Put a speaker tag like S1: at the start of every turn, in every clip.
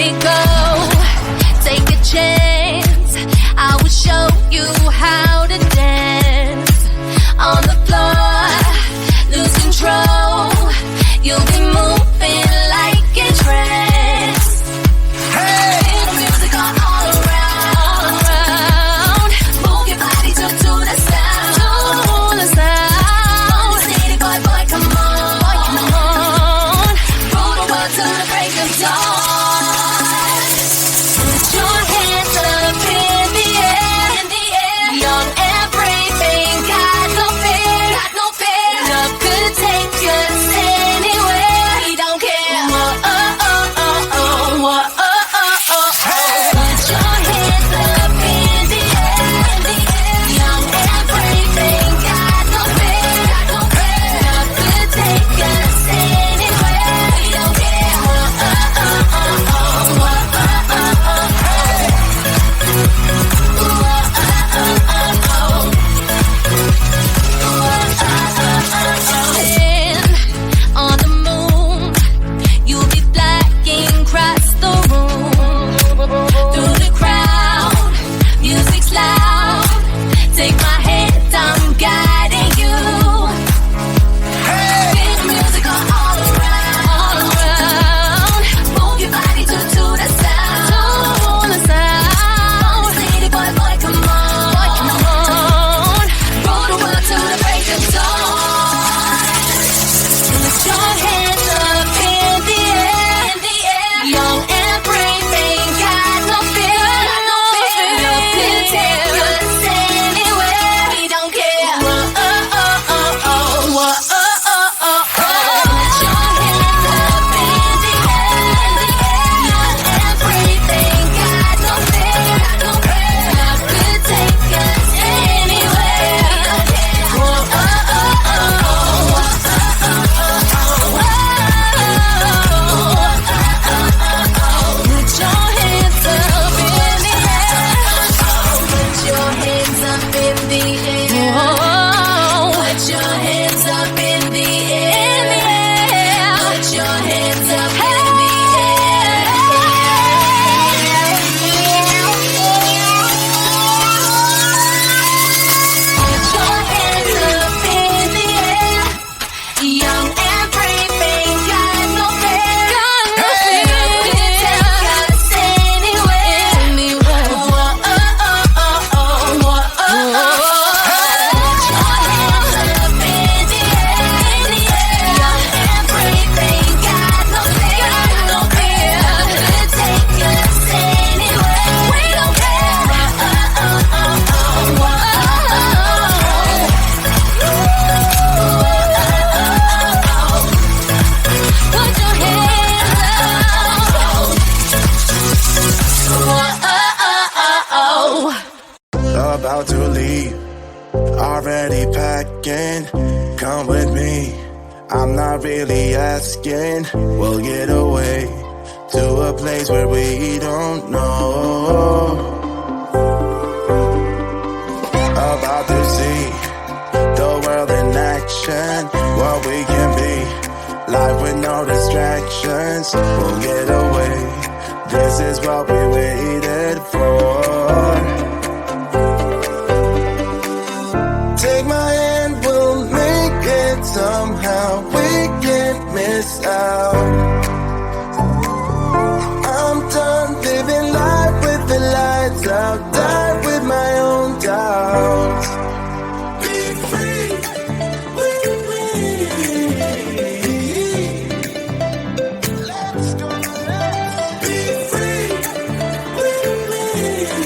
S1: me go. Take a chance, I will show you how to dance. On the floor, lose control. You'll be moving like a trance. Hey! Feel the music all around. Move your body to the sound. To the sound. City boy, come on. Rule the world till the break of dawn. Put your hands up in the air. Young and brave, ain't got no fear. Love could take us anywhere. We don't care. Whoa, oh, oh, oh, oh. Whoa, oh, oh, oh, oh. Put your hands up in the air. Young and brave, ain't got no fear. Love could take us anywhere. We don't care. Whoa, oh, oh, oh, oh. Whoa, oh, oh, oh, oh. Whoa, oh, oh, oh, oh. On the moon, you'll be flying across the room. Through the crowd, music's loud. Take my hand, I'm guiding you. Feel the music all around. Move your body to the sound. To the sound. City boy, come on. Rule the world till the break of dawn. Put your hands up in the air. Young and brave, ain't got no fear. Love could take us anywhere. We don't care. Whoa, oh, oh, oh, oh. Whoa, oh, oh, oh, oh. Put your hands up in the air. Young and brave, ain't got no fear. Love could take us anywhere. We don't care. Whoa, oh, oh, oh, oh. Whoa, oh, oh, oh, oh. Put your hands up in the air. Put your hands up in the air. Put your hands up in the air. Put your hands up in the Put your hands up in the air. Young and brave, ain't got no fear. Love could take us anywhere. Whoa, oh, oh, oh, oh. Whoa, oh, oh, oh. Put your hands up in the air. Young and brave, ain't got no fear. Love could take us anywhere. We don't care. Whoa, oh, oh, oh, oh. Whoa, put your hands up.
S2: About to leave, already packing. Come with me, I'm not really asking. We'll get away to a place where we don't know. About to see the world in action, what we can be. Life with no distractions, we'll get away. This is what we waited for. Take my hand, we'll make it somehow. We can't miss out. I'm done living life with the lights out. Die with my own doubts. Be free with me. Let's go. Be free with me.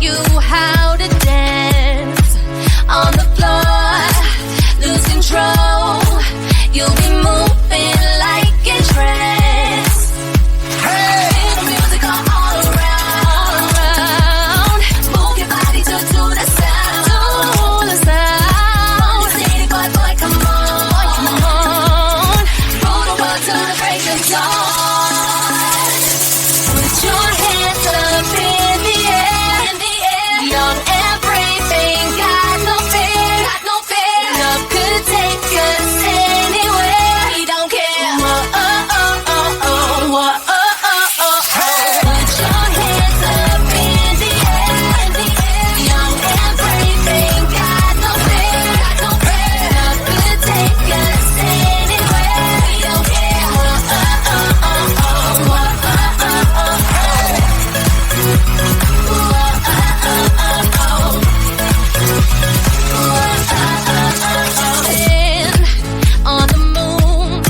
S1: you how to dance on the floor. Lose control. You'll be moving like a trance.
S2: Hey!
S1: The music all around. Move your body to the sound. To the sound. City boy, boy, come on. Boy, come on. Roll the world till the break of dawn. Put your hands up in the air. Young and brave, ain't got no fear. Love could take us anywhere. We don't care. Whoa, oh, oh, oh, oh. Whoa, oh, oh, oh, oh. Put your hands up in the air. Young and brave, ain't got no fear. Love could take us anywhere. We don't care. Whoa, oh, oh, oh, oh. Whoa, oh, oh, oh, oh. Whoa, oh, oh, oh, oh. On the moon,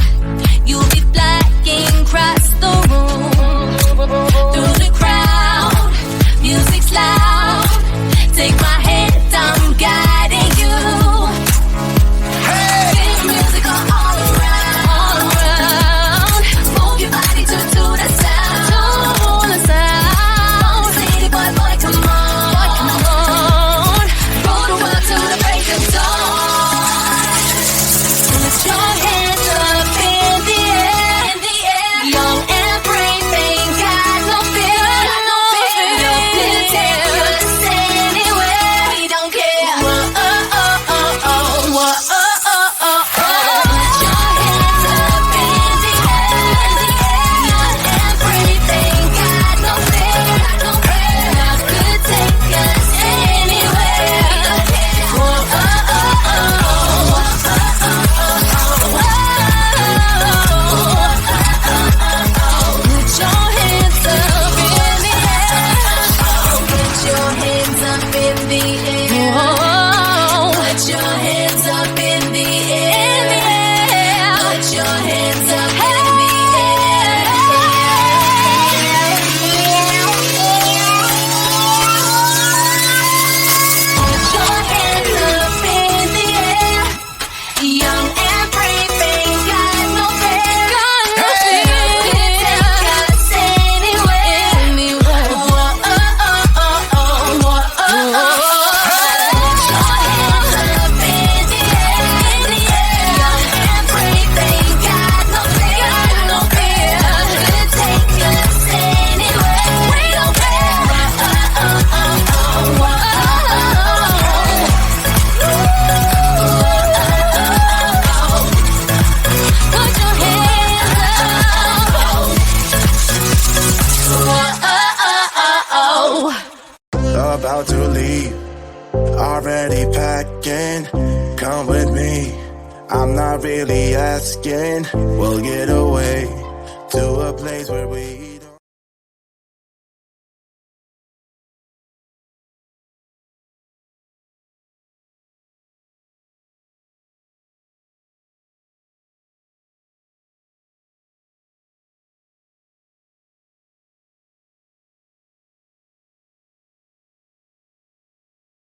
S1: you'll be flying across the room. Through the crowd, music's loud. Take my hand, I'm guiding you. Hey, music all around. Move your body to the sound. To the sound. City boy, boy, come on. Boy, come on. Roll the world till the break of dawn. Put your hands up in the air. Young and brave, ain't got no fear. Love could take us anywhere. We don't care. Whoa, oh, oh, oh, oh. Whoa, oh, oh, oh, oh. Put your hands up in the air. Young and brave, ain't got no fear. Love could take us anywhere. We don't care. Whoa, oh, oh, oh, oh. Put your hands up in the air. Put your hands up in the air. Put your hands up in the air. Put your hands up in the Put your hands up in the air. Young and brave, ain't got no fear. Take us anywhere. Whoa, oh, oh, oh, oh. Whoa, oh, oh, oh. Put your hands up in the air. Young and brave, ain't got no fear. Take us anywhere. We don't care. Whoa, oh, oh, oh, oh. Put your hands up.
S2: About to leave, already packing. Come with me, I'm not really asking. We'll get away to a place where we